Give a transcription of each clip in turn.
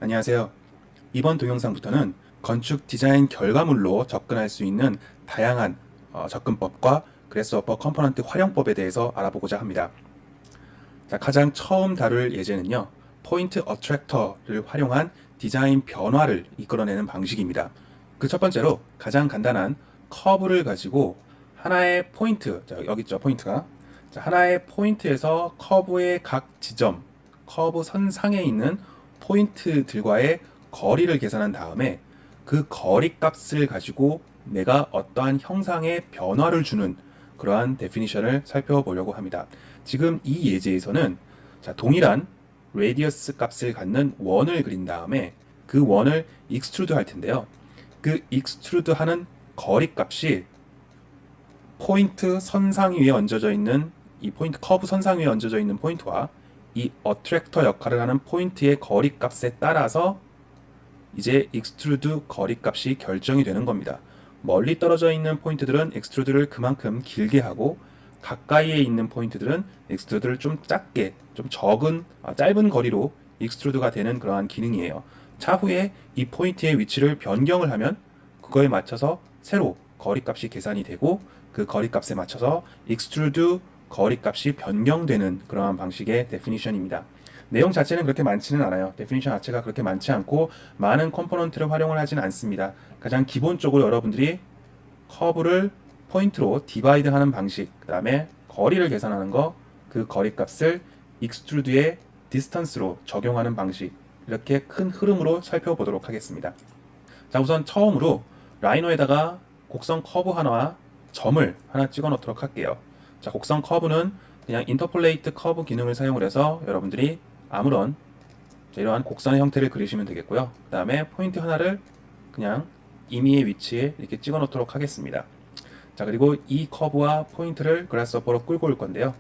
안녕하세요. 이번 동영상부터는 건축 디자인 결과물로 접근할 수 있는 다양한 접근법과 그래스워퍼 컴포넌트 활용법에 대해서 알아보고자 합니다. 자, 가장 처음 다룰 예제는요, 포인트 어트랙터를 활용한 디자인 변화를 이끌어내는 방식입니다. 그 첫 번째로 가장 간단한 커브를 가지고 하나의 포인트, 자, 여기 있죠, 포인트가. 자, 하나의 포인트에서 커브의 각 지점, 커브 선상에 있는 포인트들과의 거리를 계산한 다음에 그 거리 값을 가지고 내가 어떠한 형상의 변화를 주는 그러한 데피니션을 살펴보려고 합니다. 지금 이 예제에서는 자, 동일한 레디어스 값을 갖는 원을 그린 다음에 그 원을 익스트루드 할 텐데요. 그 익스트루드 하는 거리 값이 포인트 선상 위에 얹어져 있는 이 포인트 커브 선상 위에 얹어져 있는 포인트와 이 어트랙터 역할을 하는 포인트의 거리 값에 따라서 이제 익스트루드 거리 값이 결정이 되는 겁니다. 멀리 떨어져 있는 포인트들은 익스트루드를 그만큼 길게 하고 가까이에 있는 포인트들은 익스트루드를 좀 작게, 좀 적은, 짧은 거리로 익스트루드가 되는 그러한 기능이에요. 차후에 이 포인트의 위치를 변경을 하면 그거에 맞춰서 새로 거리 값이 계산이 되고 그 거리 값에 맞춰서 익스트루드 거리 값이 변경되는 그러한 방식의 데피니션입니다. 내용 자체는 그렇게 많지는 않아요. 데피니션 자체가 그렇게 많지 않고 많은 컴포넌트를 활용을 하지는 않습니다. 가장 기본적으로 여러분들이 커브를 포인트로 디바이드 하는 방식, 그 다음에 거리를 계산하는 거, 그 거리 값을 익스트루드의 디스턴스로 적용하는 방식, 이렇게 큰 흐름으로 살펴보도록 하겠습니다. 자, 우선 처음으로 라이너에다가 곡선 커브 하나와 점을 하나 찍어 놓도록 할게요. 자, 곡선 커브는 그냥 인터폴레이트 커브 기능을 사용을 해서 여러분들이 아무런 이러한 곡선의 형태를 그리시면 되겠고요. 그 다음에 포인트 하나를 그냥 임의의 위치에 이렇게 찍어 놓도록 하겠습니다. 자, 그리고 이 커브와 포인트를 그라스허퍼로 끌고 올 건데요.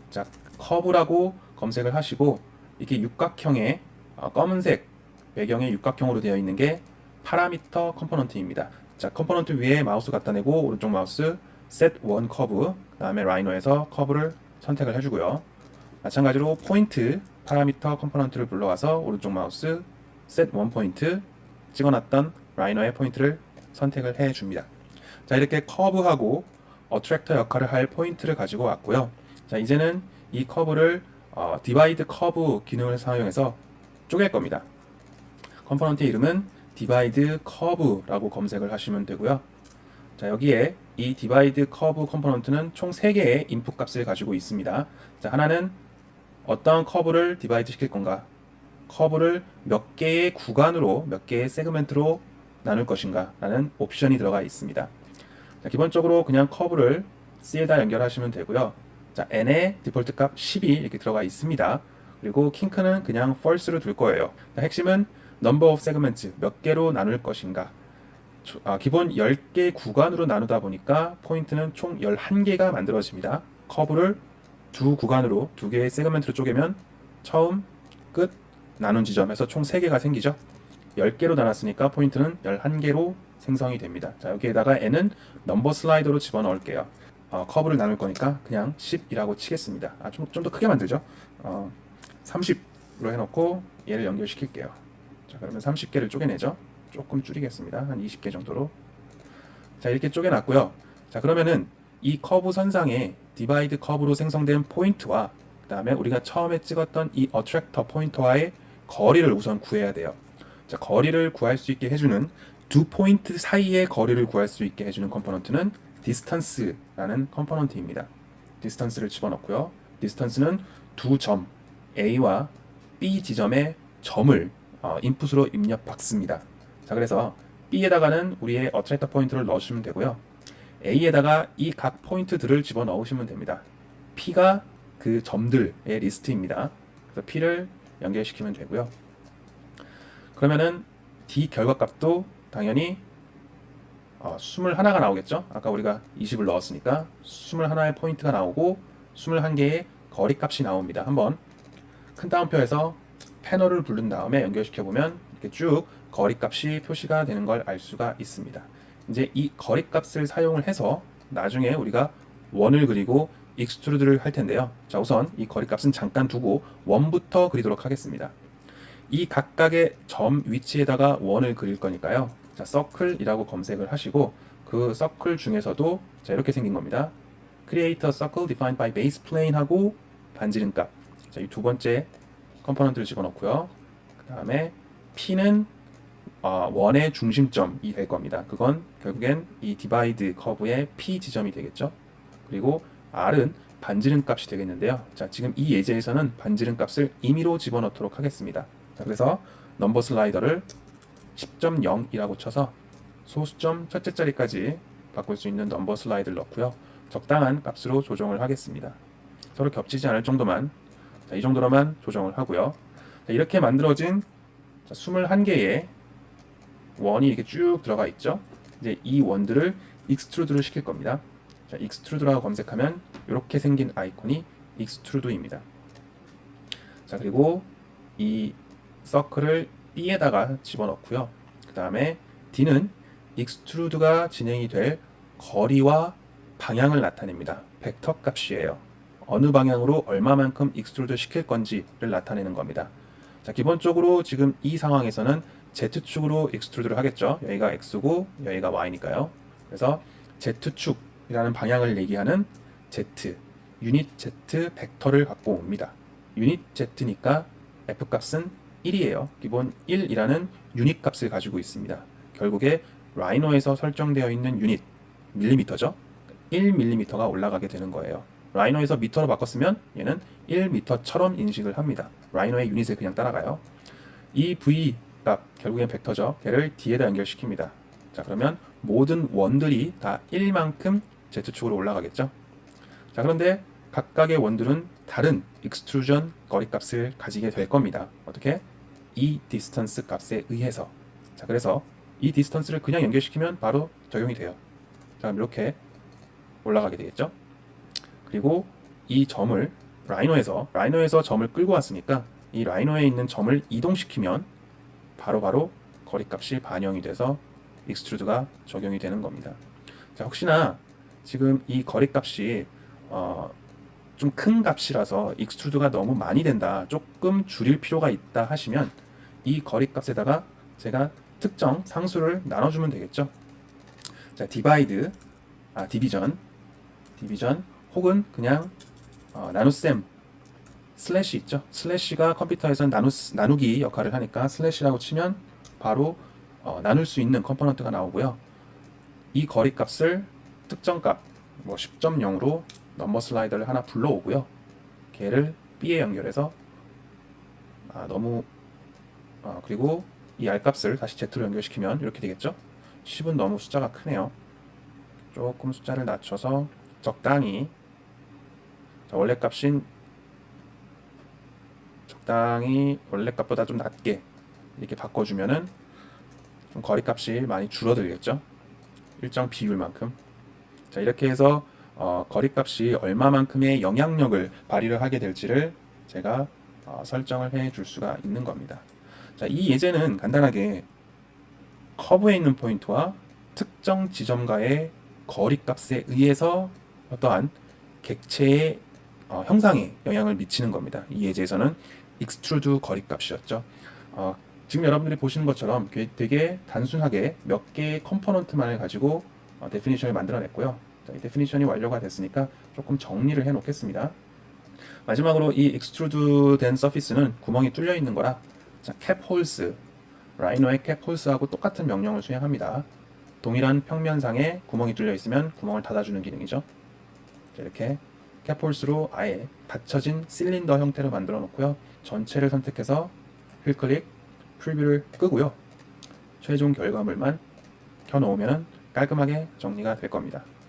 자, 커브라고 검색을 하시고 이렇게 육각형의 검은색 배경의 육각형으로 되어 있는 게 파라미터 컴포넌트입니다. 자, 컴포넌트 위에 마우스 갖다 대고 오른쪽 마우스 set one 커브, 그 다음에 라이너에서 커브를 선택을 해주고요. 마찬가지로 포인트 파라미터 컴포넌트를 불러와서 오른쪽 마우스 set one 포인트 찍어놨던 라이너의 포인트를 선택을 해줍니다. 자, 이렇게 커브하고 어트랙터 역할을 할 포인트를 가지고 왔고요. 자, 이제는 이 커브를 디바이드 커브 기능을 사용해서 쪼갤 겁니다. 컴포넌트의 이름은 디바이드 커브라고 검색을 하시면 되고요. 자, 여기에 이 디바이드 커브 컴포넌트는 총 3개의 인풋 값을 가지고 있습니다. 자, 하나는 어떤 커브를 디바이드 시킬 건가, 커브를 몇 개의 구간으로, 몇 개의 세그멘트로 나눌 것인가 라는 옵션이 들어가 있습니다. 자, 기본적으로 그냥 커브를 C에다 연결하시면 되고요. 자, n의 디폴트 값 10이 이렇게 들어가 있습니다. 그리고 킹크는 그냥 false로 둘 거예요. 자, 핵심은 number of segments, 몇 개로 나눌 것인가. 기본 10개 구간으로 나누다 보니까 포인트는 총 11개가 만들어집니다. 커브를 두 구간으로, 두 개의 세그멘트로 쪼개면 처음, 끝, 나눈 지점에서 총 3개가 생기죠. 10개로 나눴으니까 포인트는 11개로 생성이 됩니다. 자, 여기에다가 n은 넘버 슬라이더로 집어넣을게요. 커브를 나눌 거니까 그냥 10이라고 치겠습니다. 좀 더 크게 만들죠. 30으로 해놓고 얘를 연결시킬게요. 자, 그러면 30개를 쪼개내죠. 조금 줄이겠습니다. 한 20개 정도로. 자, 이렇게 쪼개놨고요. 자, 그러면은 이 커브 선상에 디바이드 커브로 생성된 포인트와 그 다음에 우리가 처음에 찍었던 이 어트랙터 포인트와의 거리를 우선 구해야 돼요. 자, 거리를 구할 수 있게 해주는, 두 포인트 사이의 거리를 구할 수 있게 해주는 컴포넌트는 디스턴스라는 컴포넌트입니다. 디스턴스를 집어넣고요. 디스턴스는 두 점 A와 B 지점의 점을 인풋으로 입력받습니다. 자, 그래서 B에다가는 우리의 어트랙터 포인트를 넣으시면 되고요. A에다가 이 각 포인트들을 집어넣으시면 됩니다. P가 그 점들의 리스트입니다. 그래서 P를 연결시키면 되고요. 그러면은 D 결과값도 당연히 21가 나오겠죠. 아까 우리가 20을 넣었으니까 21의 포인트가 나오고 21개의 거리 값이 나옵니다. 한번 큰 따옴표에서 패널을 부른 다음에 연결시켜보면 이렇게 쭉 거리 값이 표시가 되는 걸 알 수가 있습니다. 이제 이 거리 값을 사용을 해서 나중에 우리가 원을 그리고 익스트루드를 할 텐데요. 자, 우선 이 거리 값은 잠깐 두고 원부터 그리도록 하겠습니다. 이 각각의 점 위치에다가 원을 그릴 거니까요. 자, circle이라고 검색을 하시고 그 서클 중에서도 자, 이렇게 생긴 겁니다. Create a circle defined by base plane 하고 반지름값. 자, 이 두 번째 컴포넌트를 집어넣고요. 그 다음에 P는 원의 중심점이 될 겁니다. 그건 결국엔 이 디바이드 커브의 P 지점이 되겠죠. 그리고 R은 반지름 값이 되겠는데요. 자, 지금 이 예제에서는 반지름 값을 임의로 집어넣도록 하겠습니다. 자, 그래서 넘버 슬라이더를 10.0이라고 쳐서 소수점 첫째 자리까지 바꿀 수 있는 넘버 슬라이드를 넣고요. 적당한 값으로 조정을 하겠습니다. 서로 겹치지 않을 정도만, 자, 이 정도로만 조정을 하고요. 자, 이렇게 만들어진 21개의 원이 이렇게 쭉 들어가 있죠. 이제 이 원들을 익스트루드를 시킬 겁니다. 자, 익스트루드라고 검색하면 이렇게 생긴 아이콘이 익스트루드입니다. 자, 그리고 이 서클을 B에다가 집어넣고요. 그 다음에 D는 익스트루드가 진행이 될 거리와 방향을 나타냅니다. 벡터 값이에요. 어느 방향으로 얼마만큼 익스트루드 시킬 건지를 나타내는 겁니다. 자, 기본적으로 지금 이 상황에서는 Z축으로 익스트루드를 하겠죠. 여기가 X고 여기가 Y니까요. 그래서 Z축이라는 방향을 얘기하는 Z, 유닛 Z 벡터를 갖고 옵니다. 유닛 Z니까 F값은 1이에요. 기본 1이라는 유닛 값을 가지고 있습니다. 결국에 라이노에서 설정되어 있는 유닛, 밀리미터죠. 1mm가 올라가게 되는 거예요. 라이노에서 미터로 바꿨으면 얘는 1m처럼 인식을 합니다. 라이노의 유닛을 그냥 따라가요. 이 V 값, 결국엔 벡터죠. 걔를 D에다 연결시킵니다. 자, 그러면 모든 원들이 다 1만큼 Z축으로 올라가겠죠. 자, 그런데 각각의 원들은 다른 익스트루전 거리값을 가지게 될 겁니다. 어떻게? 이 디스턴스 값에 의해서. 자, 그래서 이 디스턴스를 그냥 연결시키면 바로 적용이 돼요. 자, 그럼 이렇게 올라가게 되겠죠. 그리고 이 점을 라이노에서 점을 끌고 왔으니까 이 라이노에 있는 점을 이동시키면 바로바로 거리값이 반영이 돼서 익스트루드가 적용이 되는 겁니다. 자, 혹시나 지금 이 거리값이 좀 큰 값이라서 익스트루드가 너무 많이 된다, 조금 줄일 필요가 있다 하시면 이 거리값에다가 제가 특정 상수를 나눠주면 되겠죠. 자, 디비전 혹은 그냥 나눗셈 슬래시 있죠. 슬래시가 컴퓨터에서는 나누기 역할을 하니까 슬래시라고 치면 바로 나눌 수 있는 컴포넌트가 나오고요. 이 거리값을 특정 값, 뭐 10.0으로 넘버 슬라이더를 하나 불러오고요. 걔를 B에 연결해서 그리고 이 R값을 다시 Z로 연결시키면 이렇게 되겠죠. 10은 너무 숫자가 크네요. 조금 숫자를 낮춰서 적당히 원래 값보다 좀 낮게 이렇게 바꿔주면은 좀 거리값이 많이 줄어들겠죠. 일정 비율만큼. 자, 이렇게 해서 거리값이 얼마만큼의 영향력을 발휘를 하게 될지를 제가 설정을 해 줄 수가 있는 겁니다. 자, 이 예제는 간단하게 커브에 있는 포인트와 특정 지점과의 거리값에 의해서 어떠한 객체의 형상에 영향을 미치는 겁니다. 이 예제에서는 익스트루드 거리값이었죠. 지금 여러분들이 보시는 것처럼 되게 단순하게 몇 개의 컴포넌트만을 가지고 데피니션을 만들어냈고요. 자, 이 데피니션이 완료가 됐으니까 조금 정리를 해 놓겠습니다. 마지막으로 이 익스트루드 된 서피스는 구멍이 뚫려 있는 거라 캡홀스, 라이노의 캡홀스하고 똑같은 명령을 수행합니다. 동일한 평면상에 구멍이 뚫려 있으면 구멍을 닫아주는 기능이죠. 자, 이렇게 캡홀스로 아예 닫혀진 실린더 형태로 만들어 놓고요. 전체를 선택해서 휠 클릭, 프리뷰를 끄고요. 최종 결과물만 켜놓으면 깔끔하게 정리가 될 겁니다.